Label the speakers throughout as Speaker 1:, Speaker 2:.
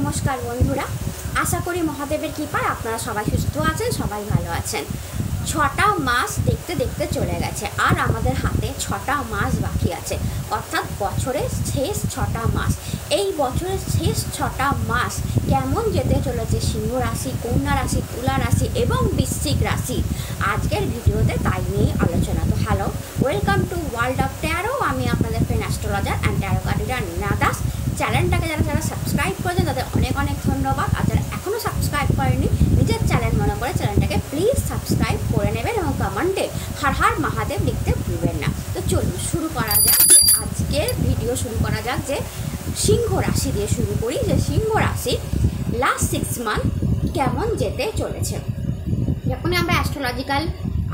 Speaker 1: নমস্কার বন্ধুরা, আশা করি মহাদেবের কৃপায় আপনারা সবাই সুস্থ আছেন, সবাই ভালো আছেন। 6টা মাস দেখতে দেখতে চলে গেছে, আর আমাদের হাতে 6টা মাস বাকি আছে, অর্থাৎ বছরের শেষ 6টা মাস। এই বছরের শেষ 6টা মাস কেমন যেতে চলেছে সিংহ রাশি, কন্যা রাশি, তুলা রাশি এবং বৃশ্চিক রাশি, আজকের ভিডিওতে তাই নিয়েই আলোচনা। তো hello, welcome to world of tarot. আমি আপনাদের friend astrologer and tarot card reader Nina Das. চ্যানেলটাকে যারা সাবস্ক্রাইব করেছেন তাদের অনেক অনেক ধন্যবাদ, আর যারা এখনও সাবস্ক্রাইব করেনি নিজের চ্যানেল মনে করে চ্যানেলটাকে প্লিজ সাবস্ক্রাইব করে নেবেন এবং কমেন্টে হর হর মহাদেব লিখতে ভুলবেন না। তো চলুন শুরু করা যাক, যে আজকের ভিডিও শুরু করা যাক যে সিংহ রাশি দিয়ে শুরু করি, যে সিংহ রাশি লাস্ট 6 মান্থ কেমন যেতে চলেছে। যখনই আমরা অ্যাস্ট্রোলজিক্যাল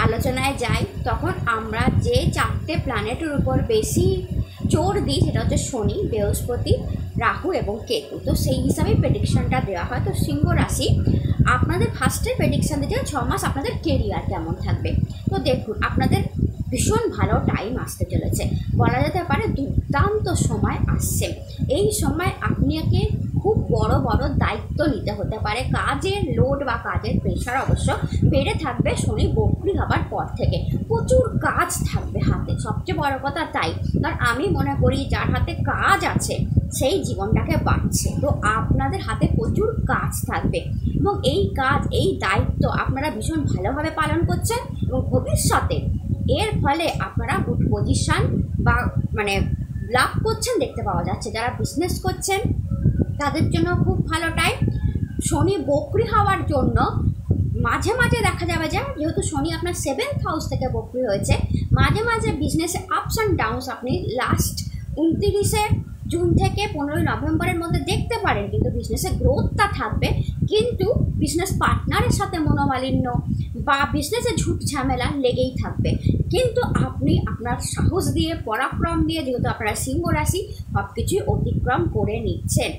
Speaker 1: আলোচনায় যাই তখন আমরা যে 4টে প্ল্যানেটের উপর বেশি জোর দিই সেটা হচ্ছে শনি, বৃহস্পতি, রাহু এবং কেতু। তো সেই হিসাবে প্রেডিকশানটা দেওয়া হয়। তো সিংহ রাশি আপনাদের ফার্স্টে প্রেডিকশান দিতে 6 মাস আপনাদের কেরিয়ার কেমন থাকবে। তো দেখুন, আপনাদের ভীষণ ভালো টাইম আসতে চলেছে, বলা যেতে পারে দুর্দান্ত সময় আসছে। এই সময় আপনাকে খুব বড় বড় দায়িত্ব নিতে হতে পারে, কাজের লোড বা কাজের প্রেশার অবশ্য বেড়ে থাকবে শনি বক্রি হবার পর থেকে। প্রচুর কাজ থাকবে হাতে, সবচেয়ে বড় কথা তাই। কারণ আমি মনে করি যার হাতে কাজ আছে সেই জীবনটাকে বাঁচছে। তো আপনাদের হাতে প্রচুর কাজ থাকবে এবং এই কাজ, এই দায়িত্ব আপনারা ভীষণ ভালোভাবে পালন করছেন এবং ভবিষ্যতে এর ফলে আপনারা গুড পজিশন বা লাভ করছেন দেখতে পাওয়া যাচ্ছে। যারা বিজনেস করছেন তাদের জন্য খুব ভালো টাইম। শনি বক্রি হওয়ার জন্য মাঝে মাঝে দেখা যাবে যে, যেহেতু শনি আপনার 7th হাউস থেকে বক্রি হয়েছে, মাঝে মাঝে বিজনেসে আপস অ্যান্ড ডাউনস আপনি লাস্ট 29শে জুন থেকে 15ই নভেম্বরের মধ্যে দেখতে পারেন। কিন্তু বিজনেসে গ্রোথটা থাকবে, কিন্তু বিজনেস পার্টনারের সাথে মনোমালিন্য বা বিজনেসে ঝুট ঝামেলা লেগেই থাকবে। কিন্তু আপনি আপনার সাহস দিয়ে, পরাক্রম দিয়ে, যেহেতু আপনারা সিংহ রাশি, সব কিছুই অতিক্রম করে নিচ্ছেন।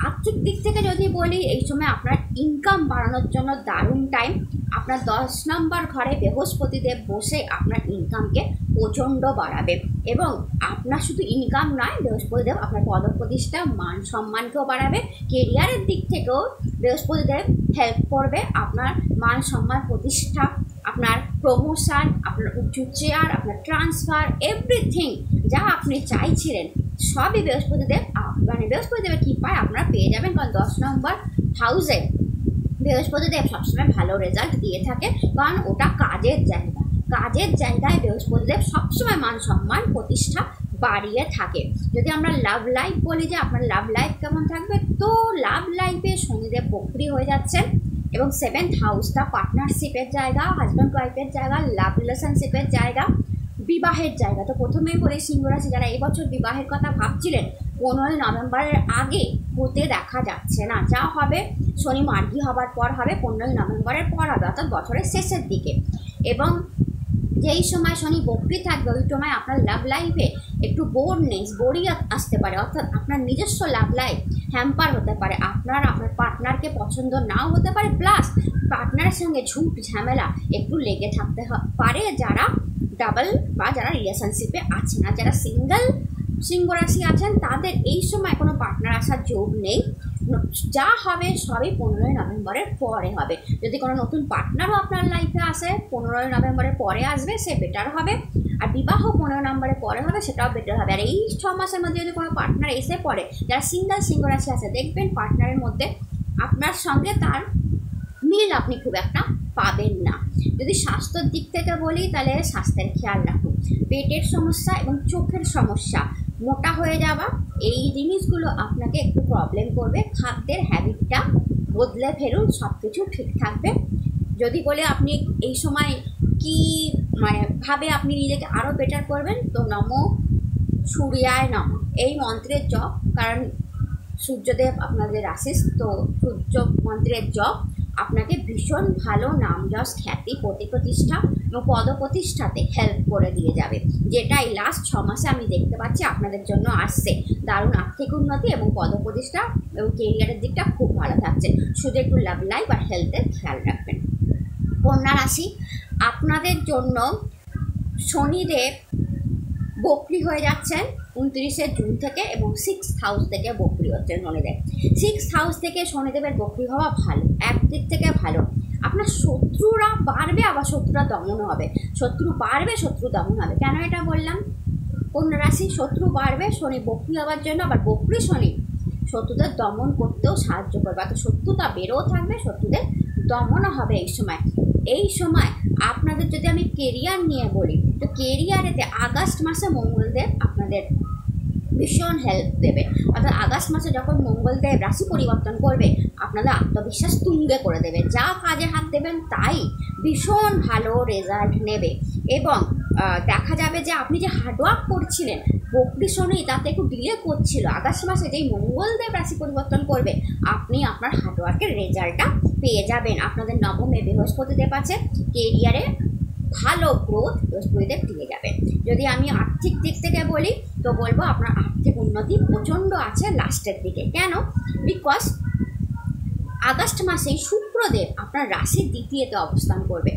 Speaker 1: আর্থিক দিক থেকে যদি বলি, এই সময় আপনার ইনকাম বাড়ানোর জন্য দারুণ টাইম। আপনার 10 নম্বর ঘরে বৃহস্পতিদেব বসে আপনার ইনকামকে প্রচণ্ড বাড়াবে এবং আপনার শুধু ইনকাম নয়, বৃহস্পতিদেব আপনার পদপ্রতিষ্ঠা, মান সম্মানকেও বাড়াবে। কেরিয়ারের দিক থেকেও বৃহস্পতিদেব হেল্প করবে, আপনার মান সম্মান, প্রতিষ্ঠা, আপনার প্রমোশন, আপনার উচ্চ চেয়ার, আপনার ট্রান্সফার, এভরিথিং যা আপনি চাইছিলেন সবই বৃহস্পতিদেব বৃহস্পতিদেবের কৃপায় আপনারা পেয়ে যাবেন। কারণ 10 নম্বর হাউসে বৃহস্পতিদেব সবসময় ভালো রেজাল্ট দিয়ে থাকে, কারণ ওটা কাজের জায়গা। কাজের জায়গায় বৃহস্পতিদেব সবসময় মান সম্মান, প্রতিষ্ঠা বাড়িয়ে থাকে। যদি আমরা লাভ লাইফ বলি যে আপনার লাভ লাইফ কেমন থাকবে, তো লাভ লাইফে শনিদেব বক্রি হয়ে যাচ্ছেন এবং 7th হাউসটা পার্টনারশিপের জায়গা, হাজব্যান্ড ওয়াইফের জায়গা, লাভ রিলেশনশিপের জায়গা, বিবাহের জায়গা। তো প্রথমেই বলে সিংহ রাশি যারা এই বছর বিবাহের কথা ভাবছিলেন, 15ই নভেম্বরের আগে হতে দেখা যাচ্ছে না। যা হবে শনি মার্গী হবার পর হবে, 15ই নভেম্বরের পর হবে, অর্থাৎ বছরের শেষের দিকে। এবং যেই সময় শনি বক্রি থাকবে ওই সময় আপনার লাভ লাইফে একটু বোরিং আসতে পারে, অর্থাৎ আপনার নিজস্ব লাভ লাইফ হ্যাম্পার হতে পারে। আপনার পার্টনারকে পছন্দ নাও হতে পারে, প্লাস পার্টনারের সঙ্গে ঝুট ঝামেলা একটু লেগে থাকতে পারে যারা ডাবল বা যারা রিলেশনশিপে আছেন। আর যারা সিঙ্গেল সিংহ রাশি আছেন তাদের এই সময় কোনো পার্টনার আসার যোগ নেই। যা হবে সবই 15ই নভেম্বরের পরে হবে। যদি কোনো নতুন পার্টনারও আপনার লাইফে আসে 15ই নভেম্বরের পরে আসবে, সে বেটার হবে। আর বিবাহ 15 নম্বরের পরে হবে, সেটাও বেটার হবে। আর এই 6 মাসের মধ্যে যদি কোনো পার্টনার এসে পড়ে, যারা সিঙ্গেল সিংহ রাশি আছে, দেখবেন পার্টনারের মধ্যে আপনার সঙ্গে তার মিল আপনি খুব একটা পাবেন না। যদি স্বাস্থ্যের দিক থেকে বলি তাহলে স্বাস্থ্যের খেয়াল রাখুন। পেটের সমস্যা এবং চোখের সমস্যা, মোটা হয়ে যাওয়া, এই জিনিসগুলো আপনাকে একটু প্রবলেম করবে। খাদ্যের হ্যাবিটটা বদলে ফেলুন, সব কিছু ঠিক থাকবে। যদি বলে আপনি এই সময় কি ভাবে আপনি নিজেকে আরও বেটার করবেন, তো নম সূর্যায় নম এই মন্ত্রের জপ, কারণ সূর্যদেব আপনাদের আশিস, তো সূর্য মন্ত্রের জপ আপনাকে ভীষণ ভালো নাম যশ, খ্যাতি, প্রতিষ্ঠা এবং পদপ্রতিষ্ঠাতে হেল্প করে দিয়ে যাবে, যেটা এই লাস্ট 6 মাসে আমি দেখতে পাচ্ছি আপনাদের জন্য আসছে। দারুণ আর্থিক উন্নতি এবং পদপ্রতিষ্ঠা এবং কেরিয়ারের দিকটা খুব ভালো থাকছে। শুধু একটু লাভ লাইফ আর হেলথের খেয়াল রাখবেন। কন্যা রাশি আপনাদের জন্য শনিদেব বকরি হয়ে যাচ্ছেন 29শে জুন থেকে, এবং 6th হাউস থেকে বকরি হচ্ছেন শনিদেব। 6th হাউস থেকে শনিদেবের বকরি হওয়া ভালো, একদিক থেকে ভালো। আপনার শত্রুরা বাড়বে, আবার শত্রুরা দমন হবে। শত্রু বাড়বে, শত্রু দমন হবে। কেন এটা বললাম? কন্যা রাশি শত্রু বাড়বে শনি বকরি হওয়ার জন্য, আবার বকরি শনি শত্রুদের দমন করতেও সাহায্য করবে। অর্থাৎ শত্রুতা বেড়েও থাকবে, শত্রুদের দমনও হবে এই সময়। এই সময় আপনাদের যদি আমি কেরিয়ার নিয়ে বলি, তো কেরিয়ারেতে আগস্ট মাসে মঙ্গলদেব আপনাদের ভীষণ হেল্প দেবে। অর্থাৎ আগস্ট মাসে যখন মঙ্গলদেব রাশি পরিবর্তন করবে, আপনাদের আত্মবিশ্বাস তুঙ্গে করে দেবে। যা কাজে হাত দেবেন তাই ভীষণ ভালো রেজাল্ট নেবে। এবং দেখা যাবে যে আপনি যে হার্ডওয়ার্ক করছিলেন, বকরি শনি তাতে একটু ডিলে করছিল, আগস্ট মাসে যেই মঙ্গলদেব রাশি পরিবর্তন করবে, আপনি আপনার হার্ডওয়ার্কের রেজাল্টটা পেয়ে যাবেন। আপনাদের নবমে বৃহস্পতিদেব আছে, কেরিয়ারে ভালো গ্রোথ বৃহস্পতিদেব দিয়ে যাবে। যদি আমি আর্থিক দিক থেকে বলি, তো বলবো আপনার আর্থিক উন্নতি প্রচণ্ড আছে লাস্টের দিকে। কেন? বিকজ আগস্ট মাসেই শুক্রদেব আপনার রাশির দ্বিতীয়তে অবস্থান করবে।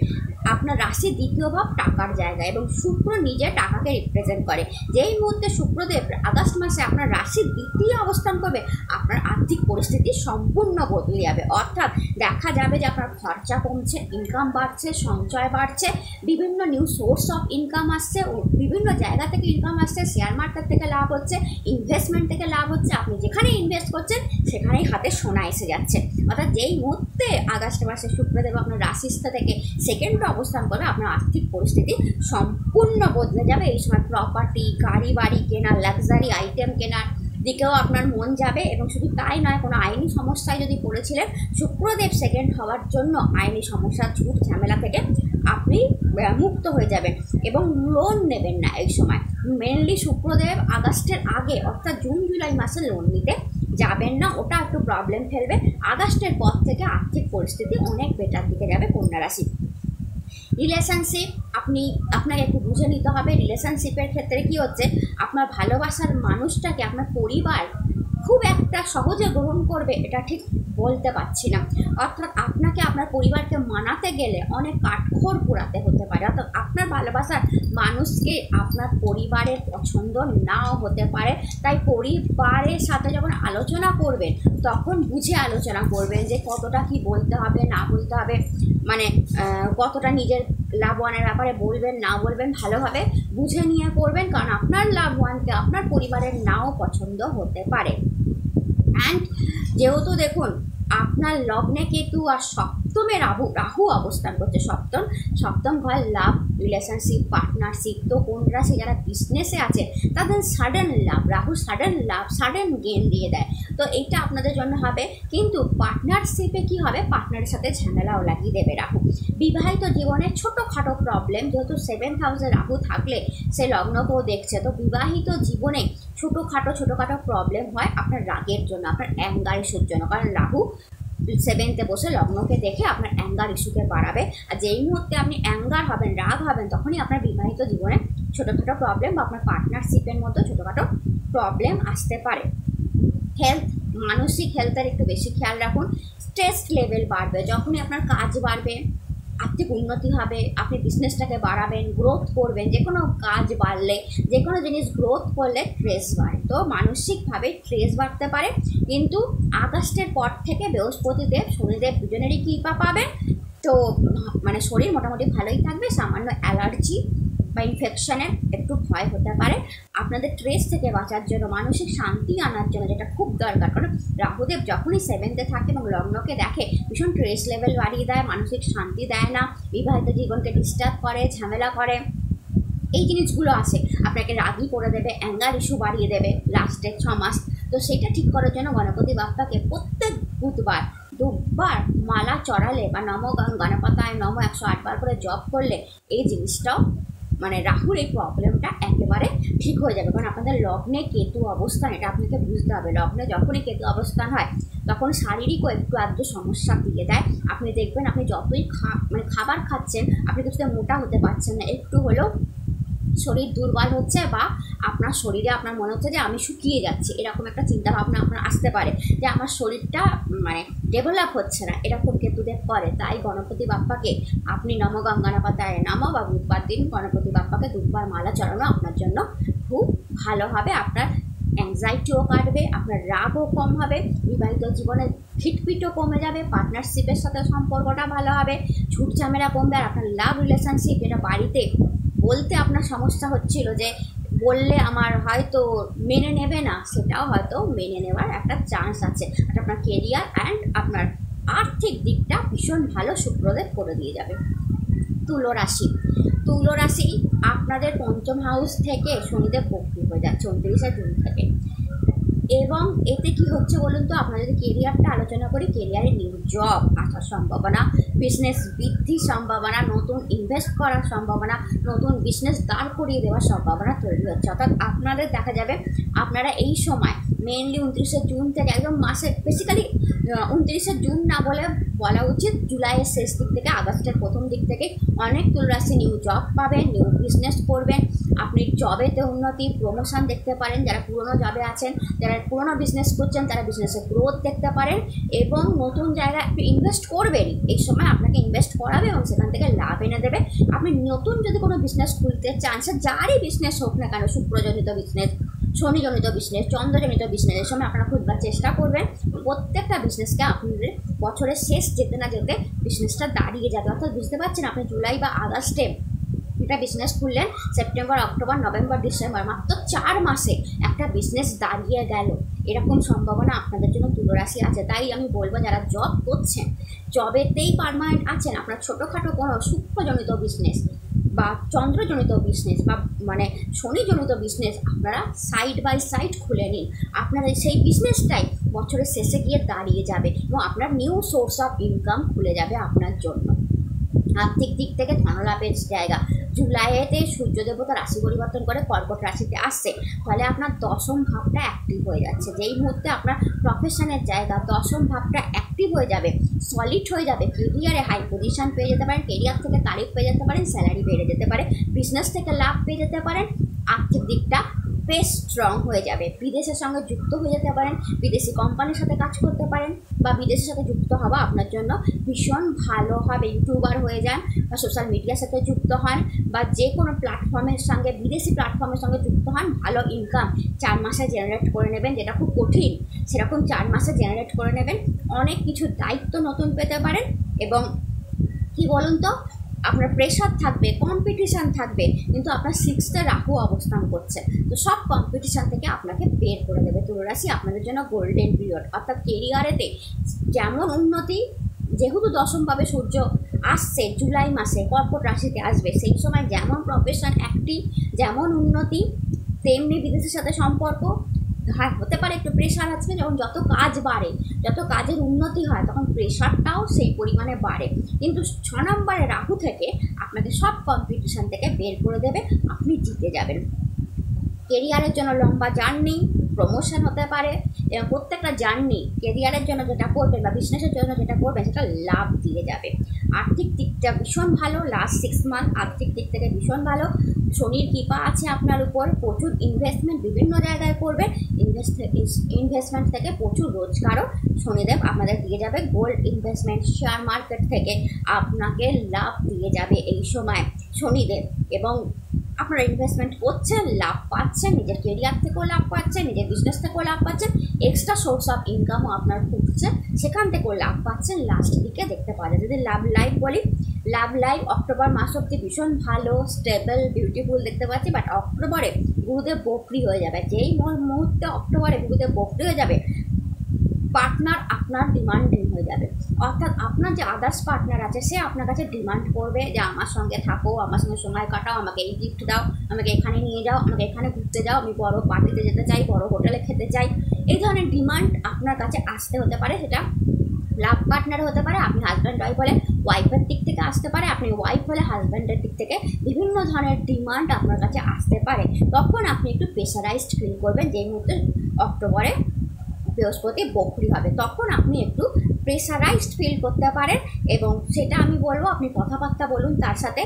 Speaker 1: আপনার রাশির দ্বিতীয় ভাব টাকার জায়গা, এবং শুক্র নিজে টাকাকে রিপ্রেজেন্ট করে। যেই মুহূর্তে শুক্রদেব আগস্ট মাসে আপনার রাশির দ্বিতীয় অবস্থান করবে, আপনার আর্থিক পরিস্থিতি সম্পূর্ণ বদলে যাবে। অর্থাৎ দেখা যাবে যে আপনার খরচা কমছে, ইনকাম বাড়ছে, সঞ্চয় বাড়ছে, বিভিন্ন নিউ সোর্স অফ ইনকাম আসছে, বিভিন্ন জায়গা থেকে ইনকাম আসছে, শেয়ার মার্কেট থেকে লাভ হচ্ছে, ইনভেস্টমেন্ট থেকে লাভ হচ্ছে। আপনি যেখানে ইনভেস্ট করছেন সেখানেই হাতে সোনা এসে যাচ্ছে। অর্থাৎ যেই মুহূর্তে আগস্ট মাসে শুক্রদেব আপনার রাশিস্থ থেকে সেকেন্ড অবস্থান করবে, আপনার আর্থিক পরিস্থিতি সম্পূর্ণ বদলে যাবে। এই সময় প্রপার্টি, গাড়ি বাড়ি কেনার, লাক্সারি আইটেম কেনার দিকেও আপনার মন যাবে। এবং শুধু তাই নয়, কোনো আইনি সমস্যায় যদি পড়েছিলেন, শুক্রদেব সেকেন্ড হওয়ার জন্য আইনি সমস্যা, ঝুট ঝামেলা থেকে আপনি মুক্ত হয়ে যাবেন। এবং লোন নেবেন না এই সময়। মেনলি শুক্রদেব আগস্টের আগে, অর্থাৎ জুন জুলাই মাসে লোন নিতে যাবেন না, ওটা একটু প্রবলেম ফেলবে। আগস্টের পর থেকে আর্থিক পরিস্থিতি অনেক বেটার দিকে যাবে কন্যা রাশি। রিলেশনশিপ আপনাকে একটু বুঝে নিতে হবে। রিলেশনশিপের ক্ষেত্রে কি হচ্ছে, আপনার ভালোবাসার মানুষটাকে আপনার পরিবার খুব একটা সহজে গ্রহণ করবে এটা ঠিক বলতে পারছি না। অর্থাৎ আপনাকে আপনার পরিবারকে মানাতে গেলে অনেক কাঠখড় পোড়াতে হতে পারে। অর্থাৎ আপনার ভালোবাসার মানুষকে আপনার পরিবারের পছন্দ নাও হতে পারে। তাই পরিবারের সাথে যখন আলোচনা করবেন, তখন বুঝে আলোচনা করবেন যে কতটা কি বলতে হবে না বলতে হবে, মানে কতটা নিজের লাভবানের ব্যাপারে বলবেন না বলবেন, ভালোভাবে বুঝে নিয়ে করবেন। কারণ আপনার লাভবানকে আপনার পরিবারের নাও পছন্দ হতে পারে। অ্যান্ড যেহেতু দেখুন আপনার লগ্নে কেতু আর সপ্তমে রাহু অবস্থান করছে, সপ্তম ঘর লাভ, রিলেশনশিপ, পার্টনারশিপ। তো কোন রাশি যারা বিজনেসে আছে তাদের সাডেন লাভ, রাহু সাডেন লাভ, সাডেন গেন দিয়ে দেয়। তো এইটা আপনাদের জন্য হবে। কিন্তু পার্টনারশিপে কি হবে, পার্টনারের সাথে ঝামেলাও লাগিয়ে দেবে রাহু। বিবাহিত জীবনে ছোটোখাটো প্রবলেম, যেহেতু 7th হাউসে রাহু থাকলে সে লগ্নকেও দেখছে, তো বিবাহিত জীবনে ছোটোখাটো প্রবলেম হয় আপনার রাগের জন্য, আপনার অ্যাঙ্গার ইস্যুর জন্য। কারণ রাহু 7th বসে লগ্নকে দেখে আপনার অ্যাঙ্গার ইস্যুকে বাড়াবে। আর যেই মুহূর্তে আপনি অ্যাঙ্গার হবেন, রাগ হবেন, তখনই আপনার বিবাহিত জীবনে ছোটোখাটো প্রবলেম বা আপনার পার্টনারশিপের মতো ছোটোখাটো প্রবলেম আসতে পারে। হেলথ, মানসিক হেলথের একটু বেশি খেয়াল রাখুন। স্ট্রেস লেভেল বাড়বে, যখনই আপনার কাজ বাড়বে, আর্থিক উন্নতি হবে, আপনি বিজনেসটাকে বাড়াবেন, গ্রোথ করবেন। যে কোনো কাজ বাড়লে, যে কোনো জিনিস গ্রোথ করলে স্ট্রেস বাড়ে। তো মানসিকভাবে স্ট্রেস বাড়তে পারে। কিন্তু আগস্টের পর থেকে বৃহস্পতিদেব শনিদেব দুজনেরই কৃপা পাবে। তো মানে শরীর মোটামুটি ভালোই থাকবে। সামান্য অ্যালার্জি বা ইনফেকশনের একটু ভয় হতে পারে। আপনাদের স্ট্রেস থেকে বাঁচার জন্য, মানসিক শান্তি আনার জন্য, যেটা খুব দরকার। কারণ রাহুদেব যখনই 7th থাকে এবং লগ্নকে দেখে, ভীষণ স্ট্রেস লেভেল বাড়িয়ে দেয়, মানসিক শান্তি দেয় না, বিবাহিত জীবনকে ডিস্টার্ব করে, ঝামেলা করে, এই জিনিসগুলো আসে। আপনাকে রাগি করে দেবে, অ্যাঙ্গার ইস্যু বাড়িয়ে দেবে লাস্টের 6 মাস। তো সেটা ঠিক করার জন্য গণপতি বাপ্পাকে প্রত্যেক বুধবার 2বার মালা চড়ালে বা নম গণপতায় নম 108 বার করে জপ করলে এই জিনিসটাও, মানে রাহুর এই প্রবলেমটা একেবারে ঠিক হয়ে যাবে। কারণ আপনাদের লগ্নে কেতু অবস্থান, এটা আপনাকে বুঝতে হবে। লগ্নে যখনই কেতু অবস্থান হয়, তখন শারীরিকও একটু আধটু সমস্যা দিয়ে দেয়। আপনি দেখবেন আপনি যতই খাবার খাচ্ছেন, আপনি কিছুতে মোটা হতে পারছেন না, একটু হলেও শরীর দুর্বল হচ্ছে, বা আপনার শরীরে আপনার মনে হচ্ছে যে আমি শুকিয়ে যাচ্ছি, এরকম একটা চিন্তাভাবনা আপনার আসতে পারে যে আমার শরীরটা মানে ডেভেলপ হচ্ছে না, এরকম কেতুদেব করে। তাই গণপতি বাপ্পাকে আপনি নম গঙ্গানাপাতায় নাম বা বুধবার দিন গণপতি বাপ্পাকে 2বার মালা চড়ানো আপনার জন্য ভালো হবে, আপনার অ্যাংজাইটিও কাটবে, আপনার রাগও কম হবে, বিবাহিত জীবনে খিটপিটও কমে যাবে, পার্টনারশিপের সাথে সম্পর্কটা ভালো হবে, ঝুট ঝামেলা কমবে। আর আপনার লাভ রিলেশনশিপ, যেটা বাড়িতে বলতে আপনার সমস্যা হচ্ছিল, যে বললে আমার হয়তো মেনে নেবে না, সেটাও হয়তো মেনে নেওয়ার একটা চান্স আছে। আর আপনার কেরিয়ার অ্যান্ড আপনার আর্থিক দিকটা ভীষণ ভালো শুক্রদেব করে দিয়ে যাবে। তুলো রাশি, তুলো রাশি আপনাদের পঞ্চম হাউস থেকে শনিদেব বক্রি হয়ে যাচ্ছে 29শে জুন থেকে। এবং এতে কি হচ্ছে বলুন তো, আপনারা যদি কেরিয়ারটা আলোচনা করি, কেরিয়ারে নিউ জব আসার সম্ভাবনা, বিজনেস বৃদ্ধির সম্ভাবনা, নতুন ইনভেস্ট করার সম্ভাবনা, নতুন বিজনেস দাঁড় করিয়ে দেওয়ার সম্ভাবনা তৈরি হচ্ছে। অর্থাৎ আপনাদের দেখা যাবে আপনারা এই সময় মেনলি 29শে জুন থেকে একদম মাসে, বেসিক্যালি 29শে জুন না বলে বলা উচিত জুলাইয়ের শেষ দিক থেকে আগস্টের প্রথম দিক থেকে অনেক তুলরাশি নিউ জব পাবেন, নিউ বিজনেস করবেন। আপনি জবেতে উন্নতি, প্রমোশন দেখতে পারেন। যারা পুরনো জবে আছেন, যারা পুরনো বিজনেস করছেন, তারা বিজনেসের গ্রোথ দেখতে পারেন। এবং নতুন জায়গায় আপনি ইনভেস্ট করবেন, এই সময় আপনাকে ইনভেস্ট করাবে এবং সেখান থেকে লাভ এনে দেবে। আপনি নতুন যদি কোনো বিজনেস খুলতে চান, সে যারই বিজনেস হোক না কেন, শুক্রজনিত বিজনেস, শনিজনিত বিজনেস, চন্দ্রজনিত বিজনেস, এই সময় আপনারা খুঁজবার চেষ্টা করবেন। প্রত্যেকটা বিজনেসকে আপনাদের বছরের শেষ যেতে না যেতে বিজনেসটা দাঁড়িয়ে যাবে। অর্থাৎ বুঝতে পারছেন, আপনি জুলাই বা আগস্টে একটা বিজনেস খুললেন, সেপ্টেম্বর, অক্টোবর, নভেম্বর, ডিসেম্বর, মাত্র 4 মাসে একটা বিজনেস দাঁড়িয়ে গেল। এরকম সম্ভাবনা আপনাদের জন্য তুলো রাশি আছে। তাই আমি বলবো, যারা জব করছেন, জবেতেই পার্মানেন্ট আছেন, আপনার ছোটোখাটো কোনো শুক্রজনিত বিজনেস বা চন্দ্রজনিত বিজনেস বা মানে শনিজনিত বিজনেস আপনারা সাইড বাই সাইড খুলে নিন। আপনারা সেই বিজনেসটাই বছরের শেষে গিয়ে দাঁড়িয়ে যাবে এবং আপনার নিউ সোর্স অফ ইনকাম খুলে যাবে আপনার জন্য। আর্থিক দিক থেকে ধনলাভের জায়গা, জুলাইতে সূর্য দেবতা রাশি পরিবর্তন করে কর্কট রাশিতে আসছে, ফলে আপনার দশম ভাবটা অ্যাক্টিভ হয়ে যাচ্ছে। যেই মুহূর্তে আপনার প্রফেশনের জায়গা দশম ভাবটা অ্যাক্টিভ হয়ে যাবে, সলিড হয়ে যাবে, কেরিয়ারে হাই পজিশন পেয়ে যেতে পারেন, কেরিয়ার থেকে তারিফ পেয়ে যেতে পারেন, স্যালারি বেড়ে যেতে পারে, বিজনেস থেকে লাভ পেয়ে যেতে পারেন, আর্থিক দিকটা বেশ স্ট্রং হয়ে যাবে। বিদেশের সঙ্গে যুক্ত হয়ে যেতে পারেন, বিদেশি কোম্পানির সাথে কাজ করতে পারেন বা বিদেশের সাথে যুক্ত হওয়া আপনার জন্য ভীষণ ভালো হবে। ইউটিউবার হয়ে যান বা সোশ্যাল মিডিয়ার সাথে যুক্ত হন বা যে কোনো প্ল্যাটফর্মের সঙ্গে, বিদেশি প্ল্যাটফর্মের সঙ্গে যুক্ত হন, ভালো ইনকাম 4 মাসে জেনারেট করে নেবেন। যেটা খুব কঠিন, সেরকম 4 মাসে জেনারেট করে নেবেন। অনেক কিছু দায়িত্ব নতুন পেতে পারেন এবং কি বলুন তো, আপনার প্রেশার থাকবে, কম্পিটিশান থাকবে, কিন্তু আপনার 6th রাহু অবস্থান করছে, তো সব কম্পিটিশান থেকে আপনাকে বের করে দেবে। তুলা রাশি আপনাদের জন্য গোল্ডেন পিরিয়ড। অর্থাৎ কেরিয়ারেতে যেমন উন্নতি, যেহেতু দশমভাবে সূর্য আসছে জুলাই মাসে, কর্কট রাশিতে আসবে, সেই সময় যেমন প্রফেশন অ্যাক্টিভ, যেমন উন্নতি, তেমনি বিদেশের সাথে সম্পর্ক। হ্যাঁ, হতে পারে একটু প্রেশার আসবে, যখন যত কাজ বাড়ে, যত কাজের উন্নতি হয়, তখন প্রেশারটাও সেই পরিমাণে বাড়ে। কিন্তু 6 নম্বরে রাহু থেকে আপনাকে সব কম্পিটিশান থেকে বের করে দেবে, আপনি জিতে যাবেন। কেরিয়ারের জন্য লম্বা জার্নি, প্রমোশন হতে পারে এবং প্রত্যেকটা জার্নি কেরিয়ারের জন্য যেটা করবেন বা বিজনেসের জন্য যেটা করবেন, সেটা লাভ দিয়ে যাবে। আর্থিক দিকটা ভীষণ ভালো, লাস্ট 6 মান্থ আর্থিক দিক থেকে ভীষণ ভালো। শনির কৃপা আছে আপনার উপর, প্রচুর ইনভেস্টমেন্ট বিভিন্ন জায়গায় করবেন, ইনভেস্টমেন্ট থেকে প্রচুর রোজগারও শনিদেব আপনাদের দিয়ে যাবে। গোল্ড ইনভেস্টমেন্ট, শেয়ার মার্কেট থেকে আপনাকে লাভ দিয়ে যাবে এই সময় শনিদেব। এবং আপনারা ইনভেস্টমেন্ট করছেন, লাভ পাচ্ছেন, নিজের কেরিয়ার থেকেও লাভ পাচ্ছেন, নিজের বিজনেস থেকেও লাভ পাচ্ছেন, এক্সট্রা সোর্স অফ ইনকামও আপনার খুঁজছে, সেখান থেকেও লাভ পাচ্ছেন। লাস্ট দিকে দেখতে পাওয়া যায়। যদি লাভ লাইফ বলি, লাভ লাইফ অক্টোবর মাস অব্দি ভীষণ ভালো, স্টেবল, বিউটিফুল দেখতে পাচ্ছি। বাট অক্টোবরে গুরুদেব বকরি হয়ে যাবে। যেই মুহূর্তে অক্টোবরে গুরুদেব বকরি হয়ে যাবে, পার্টনার আপনার ডিমান্ডিং হয়ে যাবে। অর্থাৎ আপনার যে আদার্স পার্টনার আছে, সে আপনার কাছে ডিমান্ড করবে যে আমার সঙ্গে থাকো, আমার সঙ্গে সময় কাটাও, আমাকে এই গিফট দাও, আমাকে এখানে নিয়ে যাও, আমাকে এখানে ঘুরতে যাও, আমি বড় পার্টিতে যেতে চাই, বড় হোটেলে খেতে চাই। এই ধরনের ডিমান্ড আপনার কাছে আসতে হতে পারে। সেটা লাভ পার্টনার হতে পারে, আপনি হাজব্যান্ড ওয়াইফ হলে ওয়াইফের দিক থেকে আসতে পারে, আপনি ওয়াইফ হলে হাজব্যান্ডের দিক থেকে বিভিন্ন ধরনের ডিমান্ড আপনার কাছে আসতে পারে। তখন আপনি একটু প্রেশারাইজড ফিল করবেন। যেই মুহূর্তে অক্টোবরে বৃহস্পতি বকরি হবে, তখন আপনি একটু প্রেশারাইজড ফিল করতে পারেন। এবং সেটা আমি বলবো, আপনি কথাবার্তা বলুন তার সাথে,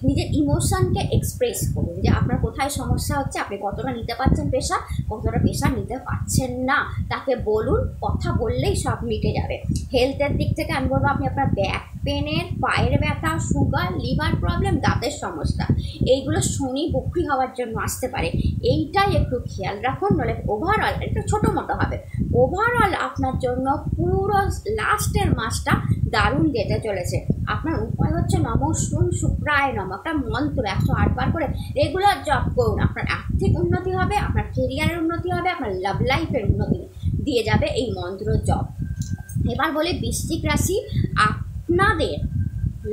Speaker 1: নিজের ইমোশনকে এক্সপ্রেস করুন যে আপনার কোথায় সমস্যা হচ্ছে, আপনি কতটা নিতে পারছেন প্রেশার, কতটা প্রেশার নিতে পারছেন না, তাকে বলুন। কথা বললেই সব মিটে যাবে। হেলথের দিক থেকে আমি বলবো আপনি আপনার ব্যাক পেনের, পায়ের ব্যথা, সুগার, লিভার প্রবলেম, দাঁতের সমস্যা, এইগুলো শনি বক্রি হওয়ার জন্য আসতে পারে। এইটাই একটু খেয়াল রাখুন, নইলে ওভারঅল একটু ছোটো মোটো হবে। ওভারঅল আপনার জন্য পুরো লাস্টের মাসটা দারুণ যেতে চলেছে। আপনার উপায় হচ্ছে নম শুন শুক্রায় নম, একটা মন্ত্র 108 বার করে রেগুলার জপ করুন। আপনার আর্থিক উন্নতি হবে, আপনার কেরিয়ারের উন্নতি হবে, আপনার লাভ লাইফের উন্নতি দিয়ে যাবে এই মন্ত্র জপ। এবার বলি বৃশ্চিক রাশি, আপনাদের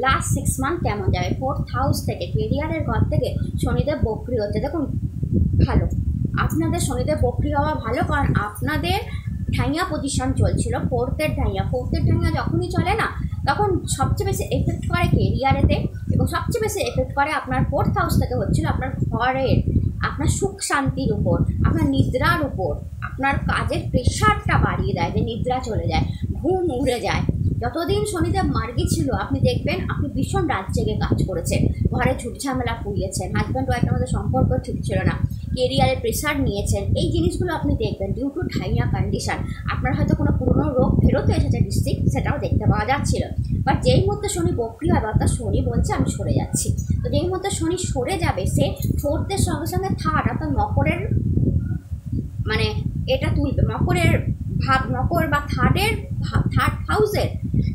Speaker 1: লাস্ট 6 মান্থ কেমন যাবে। 4th হাউস থেকে, কেরিয়ারের ঘর থেকে শনিদেব বক্রি হচ্ছে। দেখুন ভালো, আপনাদের শনিদেব বক্রি হওয়া ভালো, কারণ আপনাদের ঢাইয়া পজিশন চলছিল, ফোর্থের ঢাইয়া যখনই চলে না, তখন সবচেয়ে বেশি এফেক্ট করে কেরিয়ারেতে, এবং সবচেয়ে বেশি এফেক্ট করে আপনার 4th হাউস থেকে হচ্ছিল আপনার ঘরের, আপনার সুখ শান্তির উপর, আপনার নিদ্রার উপর, আপনার কাজের প্রেশারটা বাড়িয়ে দেয়, যে নিদ্রা চলে যায়, ঘুম উড়ে যায়। যতদিন শনিদেব মার্গী ছিল আপনি দেখবেন আপনি ভীষণ রাত জেগে কাজ করেছেন, ঘরে ঝুট ঝামেলা পুড়িয়েছেন, হাজব্যান্ড ওয়াইফের মধ্যে সম্পর্ক ঠিক ছিল না, কেরিয়ারে প্রেশার নিয়েছেন, এই জিনিসগুলো আপনি দেখবেন ডিউ টু ঢাইয়া কন্ডিশন। আপনার হয়তো কোনো পুরনো রোগ ফেরত এসেছে ডিস্ট্রিক্ট, সেটাও দেখতে পাওয়া যাচ্ছিল। বাট যেই মধ্যে শনি বক্রি হবে, অর্থাৎ শনি বলছে আমি সরে যাচ্ছি, তো যেই মধ্যে শনি সরে যাবে সে 4th-এর সঙ্গে সঙ্গে 3rd অর্থাৎ মকরের, মানে এটা তুলবে, মকরের ভাব, মকর বা থার্ড হাউসের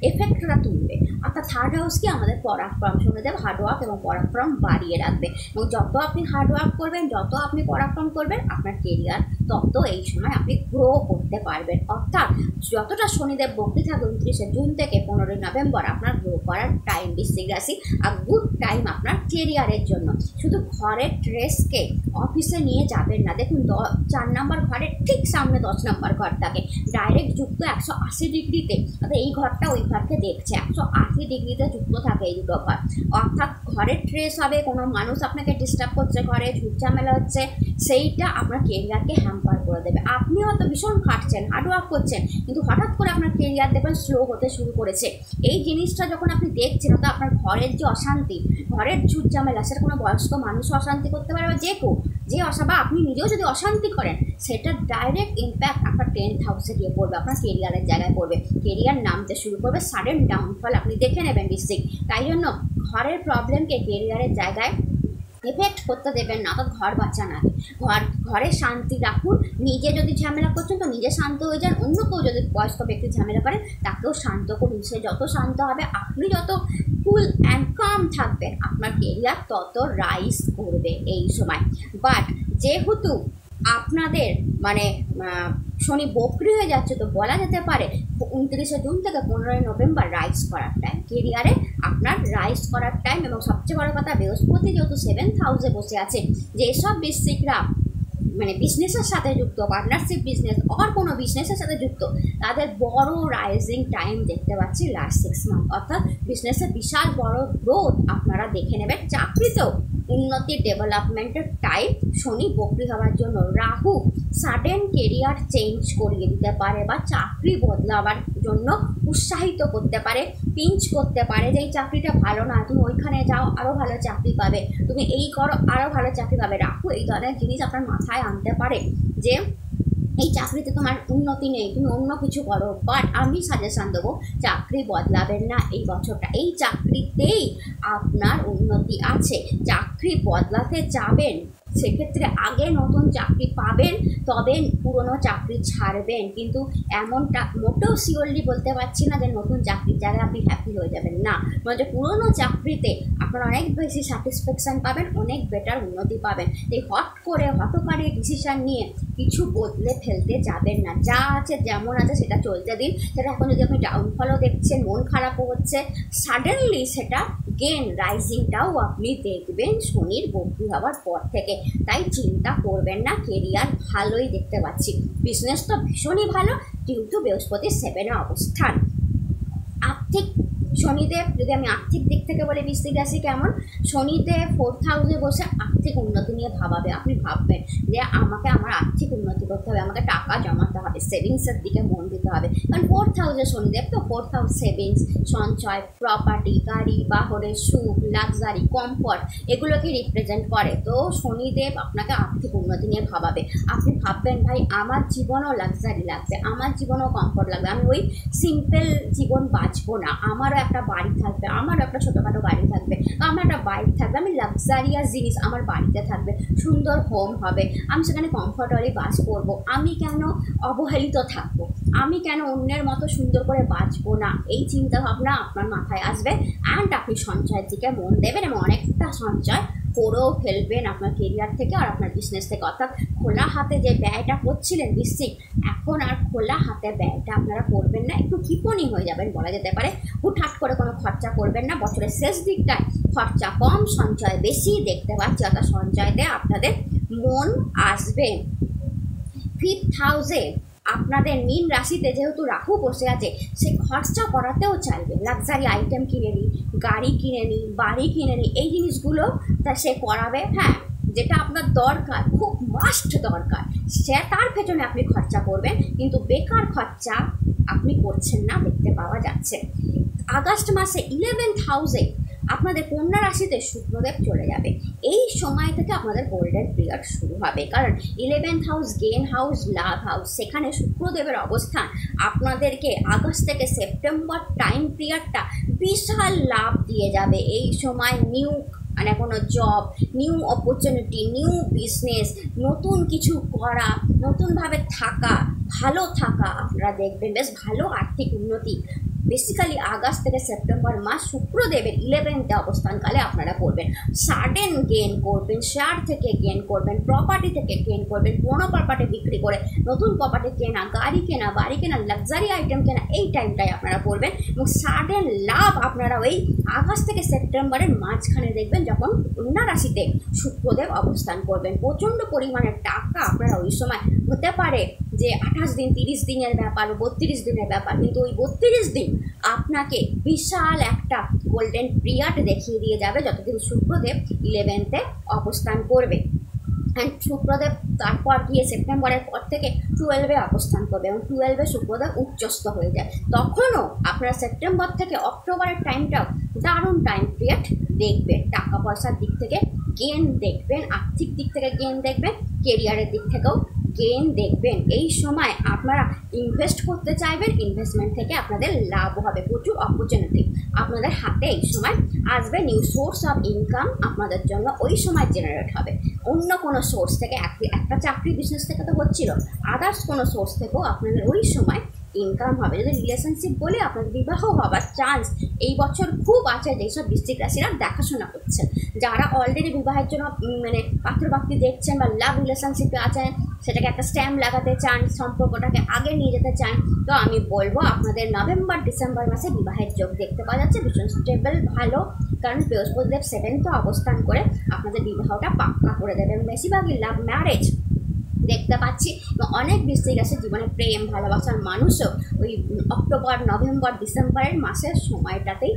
Speaker 1: এফেক্টটা তুলবে। অর্থাৎ 3rd হাউসকে আমাদের পরাক্রম, শনিদেব হার্ডওয়ার্ক এবং পরাক্রম বাড়িয়ে রাখবে, এবং যত আপনি হার্ডওয়ার্ক করবেন, যত আপনি পরাক্রম করবেন, আপনার কেরিয়ার তত এই সময় আপনি গ্রো করতে পারবেন। অর্থাৎ যতটা শনিদেব বক্রি থাকবে 29শে জুন থেকে 15ই নভেম্বর আপনার গ্রো করার টাইম বৃশ্চিক রাশি, আর গুড টাইম আপনার কেরিয়ারের জন্য। শুধু ঘরের ড্রেসকে অফিসে নিয়ে যাবেন না। দেখুন 4 নম্বর ঘরের ঠিক সামনে 10 নম্বর ঘর থাকে, ডাইরেক্ট যুক্ত 180 ডিগ্রিতে, অর্থাৎ এই ঘরটা ওই ঘরকে দেখছে, 180 ডিগ্রিতে যুক্ত থাকে এই দুটো ঘর। অর্থাৎ ঘরের ট্রেস হবে, কোনো মানুষ আপনাকে ডিস্টার্ব করছে, ঘরে ঝুট ঝামেলা হচ্ছে, সেইটা আপনার কেরিয়ারকে হ্যাম্পার করে দেবে। আপনি হয়তো ভীষণ খাটছেন, হার্ডওয়ার্ক করছেন, কিন্তু হঠাৎ করে আপনার কেরিয়ার দেখবেন স্লো হতে শুরু করেছে। এই জিনিসটা যখন আপনি দেখছেন, তো আপনার ঘরের যে অশান্তি, ঘরের ঝুট ঝামেলা, সেটা কোনো বয়স্ক মানুষ অশান্তি করতে পারে, বা যে বা আপনি নিজেও যদি অশান্তি করেন, সেটা ডাইরেক্ট ইম্প্যাক্ট আপনার 10th হাউসে গিয়ে পড়বে, আপনার কেরিয়ারের জায়গায় পড়বে, কেরিয়ার নামতে শুরু করবে, সাডেন ডাউনফল আপনি দেখে নেবেন বৃশ্চিক। তাই জন্য ঘরের প্রবলেমকে কেরিয়ারের জায়গায় এফেক্ট করতে দেবেন না, অর্থাৎ ঘর বাঁচান আগে, ঘরে শান্তি রাখুন। নিজে যদি ঝামেলা করছেন তো নিজে শান্ত হয়ে যান, অন্য কেউ যদি বয়স্ক ব্যক্তি ঝামেলা করেন তাকেও শান্ত করুন। সে যত শান্ত হবে, আপনি যত কুল অ্যান্ড কাম থাকবেন, আপনার কেরিয়ার তত রাইজ করবে এই সময়। বাট যেহেতু আপনাদের মানে শনি বক্রি হয়ে যাচ্ছে, তো বলা যেতে পারে 29শে জুন থেকে 15ই নভেম্বর রাইজ করার টাইম, কেরিয়ারে আপনার রাইজ করার টাইম। এবং সবচেয়ে বড় কথা, বৃহস্পতি যেহেতু 7th হাউসে বসে আছে, যেসব বৃশ্চিকরা মানে বিজনেসের সাথে যুক্ত, পার্টনারশিপ বিজনেস আর কোনো বিজনেসের সাথে যুক্ত, তাদের বড় রাইজিং টাইম দেখতে পাচ্ছি লাস্ট 6 মান্থ। অর্থাৎ বিজনেসে বিশাল বড় গ্রোথ আপনারা দেখে নেবেন। চাকরিতেও উন্নতি, ডেভেলপমেন্টের টাইম শনি বক্রি হওয়ার জন্য। রাহু সাডেন কেরিয়ার চেঞ্জ করিয়ে দিতে পারে, বা চাকরি বদলাবার জন্য উৎসাহিত করতে পারে, পিঞ্চ করতে পারে, যে এই চাকরিটা ভালো না, তুমি ওইখানে যাও আরও ভালো চাকরি পাবে, তুমি এই করো আরও ভালো চাকরি পাবে। রাহু এই ধরনের জিনিস আপনার মাথায় আনতে পারে যে এই চাকরিতে তোমার উন্নতি নেই, তুমি অন্য কিছু করো। বাট আমি সাজেশান দেবো, চাকরি বদলাবেন না এই বছরটা, এই চাকরিতেই আপনার উন্নতি আছে। চাকরি বদলাতে যাবেন, সেক্ষেত্রে আগে নতুন চাকরি পাবেন, তবে পুরনো চাকরি ছাড়বেন। কিন্তু এমনটা মোটেও শিওরলি বলতে পারছি না যে নতুন চাকরির জায়গায় আপনি হ্যাপি হয়ে যাবেন, না, মানে পুরনো চাকরিতে আপনারা অনেক বেশি স্যাটিসফ্যাকশান পাবেন, অনেক বেটার উন্নতি পাবেন। এই হঠকারী ডিসিশান নিয়ে কিছু বদলে ফেলতে যাবেন না। যা আছে যেমন আছে সেটা চলতে দিন। সেটা এখন যদি আপনি ডাউনফলও দেখছেন, মন খারাপও হচ্ছে, সাডেনলি সেটা গেন রাইজিংটাও আপনি দেখবেন শনির বক্রি হওয়ার পর থেকে। তাই চিন্তা করবেন না, কেরিয়ার ভালোই দেখতে পাচ্ছি। বিজনেস তো ভীষণই ভালো ডিউ টু বৃহস্পতির 7-এ অবস্থান। আর্থিক শনিদেব, যদি আমি আর্থিক দিক থেকে বলি বৃশ্চিক রাশি কেমন, শনিদেব 4th হাউসে বসে আর্থিক উন্নতি নিয়ে ভাবাবে। আপনি ভাববেন যে আমাকে আমার আর্থিক উন্নতি করতে হবে, আমাকে টাকা জমাতে হবে, সেভিংসের দিকে মন দিতে হবে। কারণ 4th হাউসে শনিদেব, তো 4th হাউস সেভিংস, সঞ্চয়, প্রপার্টি, গাড়ি, বাহনের সুখ, লাক্সারি, কমফর্ট, এগুলোকে রিপ্রেজেন্ট করে। তো শনিদেব আপনাকে আর্থিক উন্নতি নিয়ে ভাবাবে। আপনি ভাববেন ভাই আমার জীবনও লাক্সারি লাগবে, আমার জীবনও কমফর্ট লাগবে, আমি ওই সিম্পল জীবন বাঁচবো না, আমারও একটা বাড়ি থাকবে, আমারও একটা ছোটোখাটো গাড়ি থাকবে, আমার একটা বাইক থাকবে, আমি লাক্সারিয়াস জিনিস আমার বাড়িতে থাকবে, সুন্দর হোম হবে, আমি সেখানে কমফর্টেবলি বাস করবো। আমি কেন অবহেলিত থাকবো, আমি কেন অন্যের মতো সুন্দর করে বাঁচবো না, এই চিন্তা ভাবনা আপনার মাথায় আসবে। অ্যান্ড আপনি সঞ্চয়ের দিকে মন দেবেন এবং অনেকটা সঞ্চয় করেও ফেলবেন আপনার কেরিয়ার থেকে আর আপনার বিজনেস থেকে। অর্থাৎ খোলা হাতে যে ব্যয়টা করছিলেন বৃশ্চিক, এখন আর খোলা হাতে ব্যয়টা আপনারা করবেন না, একটু কৃপণী হয়ে যাবেন বলা যেতে পারে। হুটহাট করে কোনো খরচা করবেন না, বছরের শেষ দিকটায় খরচা কম সঞ্চয় বেশি দেখতে পাচ্ছি, অর্থাৎ সঞ্চয়তে আপনাদের মন আসবে। 5th হাউসে আপনাদের মীন রাশিতে যেহেতু রাহু বসে আছে, সে খরচা করাতেও চাইবে, লাক্সারি আইটেম কিনে নিই, গাড়ি কিনে নিই, বাড়ি কিনে নিই, এই জিনিসগুলো তা সে করাবে। হ্যাঁ, যেটা আপনার দরকার, খুব মাস্ট দরকার, সে তার পেছনে আপনি খরচা করবেন, কিন্তু বেকার খরচা আপনি করছেন না দেখতে পাওয়া যাচ্ছে। আগস্ট মাসে 11th হাউসে আপনাদের কন্যা রাশিতে শুক্রদেব চলে যাবে। এই সময় থেকে আপনাদের গোল্ডেন পিরিয়ড শুরু হবে, কারণ 11th হাউস গেন হাউস, লাভ হাউস, সেখানে শুক্রদেবের অবস্থান আপনাদেরকে আগস্ট থেকে সেপ্টেম্বর টাইম পিরিয়ডটা বিশাল লাভ দিয়ে যাবে। এই সময় নিউ মানে কোনো job, new opportunity, new business, নতুন কিছু করা, নতুনভাবে থাকা, ভালো থাকা আপনারা দেখবেন, বেশ ভালো আর্থিক উন্নতি বেসিক্যালি আগস্ট থেকে সেপ্টেম্বর মাস শুক্রদেবের 11th অবস্থানকালে আপনারা করবেন। সাডেন গেন করবেন, শেয়ার থেকে গেন করবেন, প্রপার্টি থেকে গেন করবেন, পুরোনো প্রপার্টি বিক্রি করে নতুন প্রপার্টি কেনা, গাড়ি কেনা, বাড়ি কেনা, লাক্সারি আইটেম কেনা, এই টাইমটাই আপনারা করবেন। এবং সাডেন লাভ আপনারা ওই আগস্ট থেকে সেপ্টেম্বরের মাঝখানে দেখবেন, যখন কন্যা রাশিতে শুক্রদেব অবস্থান করবেন। প্রচণ্ড পরিমাণে টাকা আপনারা ওই সময়, হতে পারে যে 28 দিন 30 দিনের ব্যাপার, 32 দিনের ব্যাপার, কিন্তু ওই 32 দিন আপনাকে বিশাল একটা গোল্ডেন পিরিয়ড দেখিয়ে দিয়ে যাবে যতদিন শুক্রদেব 11th অবস্থান করবে। অ্যান্ড শুক্রদেব তারপর গিয়ে সেপ্টেম্বরের পর থেকে 12 অবস্থান করবে এবং 12 শুক্রদেব উচ্চস্থ হয়ে যায়। তখনও আপনারা সেপ্টেম্বর থেকে অক্টোবরের টাইমটাও দারুণ টাইম পিরিয়ড দেখবেন। টাকা পয়সার দিক থেকে গেন দেখবেন, আর্থিক দিক থেকে গেন দেখবেন, কেরিয়ারের দিক থেকেও গেন দেখবেন। এই সময় আপনারা ইনভেস্ট করতে চাইবেন, ইনভেস্টমেন্ট থেকে আপনাদের লাভ হবে, প্রচুর অপরচুনিটি আপনাদের হাতে এই সময় আসবে। নিউ সোর্স অফ ইনকাম আপনাদের জন্য ওই সময় জেনারেট হবে। অন্য কোনো সোর্স থেকে, একটা চাকরি বিজনেস থেকে তো হচ্ছিল, আদার্স কোনো সোর্স থেকেও আপনাদের ওই সময় ইনকাম হবে। যদি রিলেশনশিপ বলে আপনাদের বিবাহ হওয়ার চান্স এই বছর খুব আছে, যেসব বৃশ্চিক রাশিরা দেখাশোনা করছেন, যারা অলরেডি বিবাহের জন্য মানে পাত্রপাত্রী দেখছেন বা লাভ রিলেশনশিপে আছেন, সেটাকে একটা স্ট্যাম্প লাগাতে চান, সম্পর্কটাকে আগে নিয়ে যেতে চান, তো আমি বলবো আপনাদের নভেম্বর ডিসেম্বর মাসে বিবাহের যোগ দেখতে পাওয়া যাচ্ছে, ভীষণ স্টেবল ভালো। কারণ বৃহস্পতিদেব 7th অবস্থান করে আপনাদের বিবাহটা পাক্কা করে দেবে। বেশিরভাগই লাভ ম্যারেজ দেখতে পাচ্ছি। অনেক বৃশ্চিক রাশি জীবনে প্রেম ভালোবাসার মানুষও ওই অক্টোবর নভেম্বর ডিসেম্বরের মাসের সময়টাতেই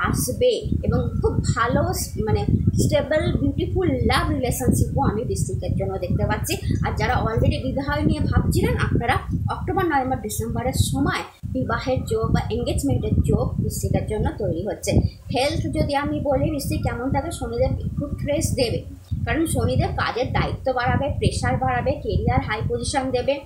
Speaker 1: আসবে এবং খুব ভালো মানে স্টেবল বিউটিফুল লাভ রিলেশনশিপও আমি বৃশ্চিকের জন্য দেখতে পাচ্ছি। আর যারা অলরেডি বিবাহ নিয়ে ভাবছিলেন, আপনারা অক্টোবর নভেম্বর ডিসেম্বরের সময় বিবাহের যোগ বা এঙ্গেজমেন্টের যোগ বৃশ্চিকের জন্য তৈরি হচ্ছে। হেলথ যদি আমি বলি বৃশ্চিক কেমন থাকে, শনিদেব খুব স্ট্রেস দেবে, কারণ শনিদেব কাজের দায়িত্ব বাড়াবে, প্রেশার বাড়াবে, কেরিয়ার হাই পজিশন দেবে,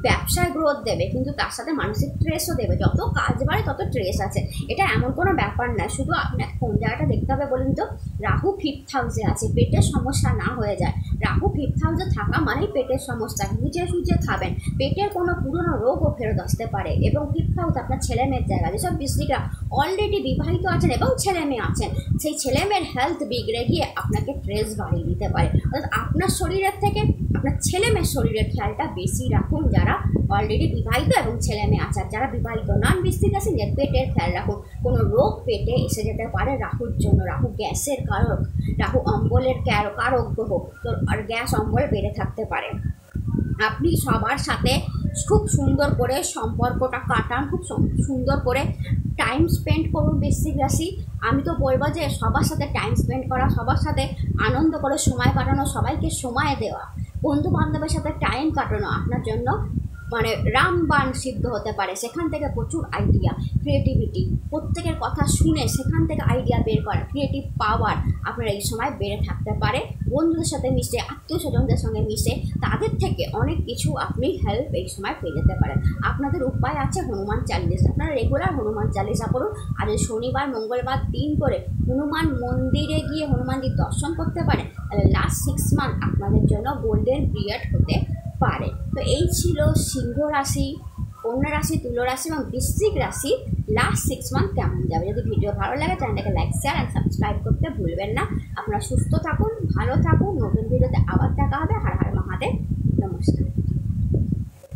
Speaker 1: ব্যবসায় গ্রোথ দেবে, কিন্তু তার সাথে মানসিক স্ট্রেসও দেবে। যত কাজ বাড়ে তত স্ট্রেস আছে, এটা এমন কোনো ব্যাপার না। শুধু আপনার কোন জায়গাটা দেখতে হবে বলুন তো, রাহু 5th হাউসে আছে, পেটের সমস্যা না হয়ে যায়। রাহু 5th হাউসে থাকা মানেই পেটের সমস্যা, বুঝে সুঝে খাবেন, পেটের কোনো পুরনো রোগও ফেরত আসতে পারে। এবং 5th হাউস আপনার ছেলে মেয়ের জায়গা, যেসব বৃশ্চিকরা অলরেডি বিবাহিত আছেন এবং ছেলে মেয়ে আছেন, সেই ছেলে মেয়ের হেলথ বিগড়ে গিয়ে আপনাকে স্ট্রেস বাড়িয়ে দিতে পারে। অর্থাৎ আপনার শরীরের থেকে আপনার ছেলে মেয়ের শরীরের খেয়ালটা বেশি রাখুন, যারা অলরেডি বিবাহিত এবং ছেলে মেয়ে আছে। যারা বিবাহিত নন বৃশ্চিক রাশি, যে পেটের খেয়াল রাখুন, কোনো রোগ পেটে এসে যেতে পারে রাহুর জন্য। রাহু গ্যাসের কারক, রাহু অম্বলের কারক গ্রহ, তো আর গ্যাস অম্বল বেড়ে থাকতে পারে। আপনি সবার সাথে খুব সুন্দর করে সম্পর্কটা কাটান, খুব সুন্দর করে টাইম স্পেন্ড করুন বৃশ্চিক রাশি। আমি তো বলবো যে সবার সাথে টাইম স্পেন্ড করা, সবার সাথে আনন্দ করে সময় কাটানো, সবাইকে সময় দেওয়া, বন্ধু বান্ধবের সাথে টাইম কাটানো আপনার জন্য মানে রামবাণ সিদ্ধ হতে পারে। সেখান থেকে প্রচুর আইডিয়া, ক্রিয়েটিভিটি, প্রত্যেকের কথা শুনে সেখান থেকে আইডিয়া বের করা, ক্রিয়েটিভ পাওয়ার আপনার এই সময় বেড়ে থাকতে পারে। বন্ধুদের সাথে মিশে, আত্মীয় স্বজনদের সঙ্গে মিশে তাদের থেকে অনেক কিছু আপনি হেল্প এই সময় পেয়ে যেতে পারেন। আপনাদের উপায় আছে হনুমান চালিসা, আপনারা রেগুলার হনুমান চালিসা করুন। আর শনিবার মঙ্গলবার দিন করে হনুমান মন্দিরে গিয়ে হনুমানজির দর্শন করতে পারেন, তাহলে লাস্ট 6 মান্থ আপনাদের জন্য গোল্ডেন পিরিয়ড হতে পারে। তো এই ছিল সিংহ রাশি, কন্যা রাশি, তুলা রাশি এবং বৃশ্চিক রাশি লাস্ট 6 মান্থ কেমন যাবে। যদি ভিডিও ভালো লাগে চ্যানেলটাকে লাইক, শেয়ার অ্যান্ড সাবস্ক্রাইব করতে ভুলবেন না। আপনারা সুস্থ থাকুন, ভালো থাকুন। নতুন ভিডিওতে আবার দেখা হবে। হর হর মহাদেব, নমস্কার।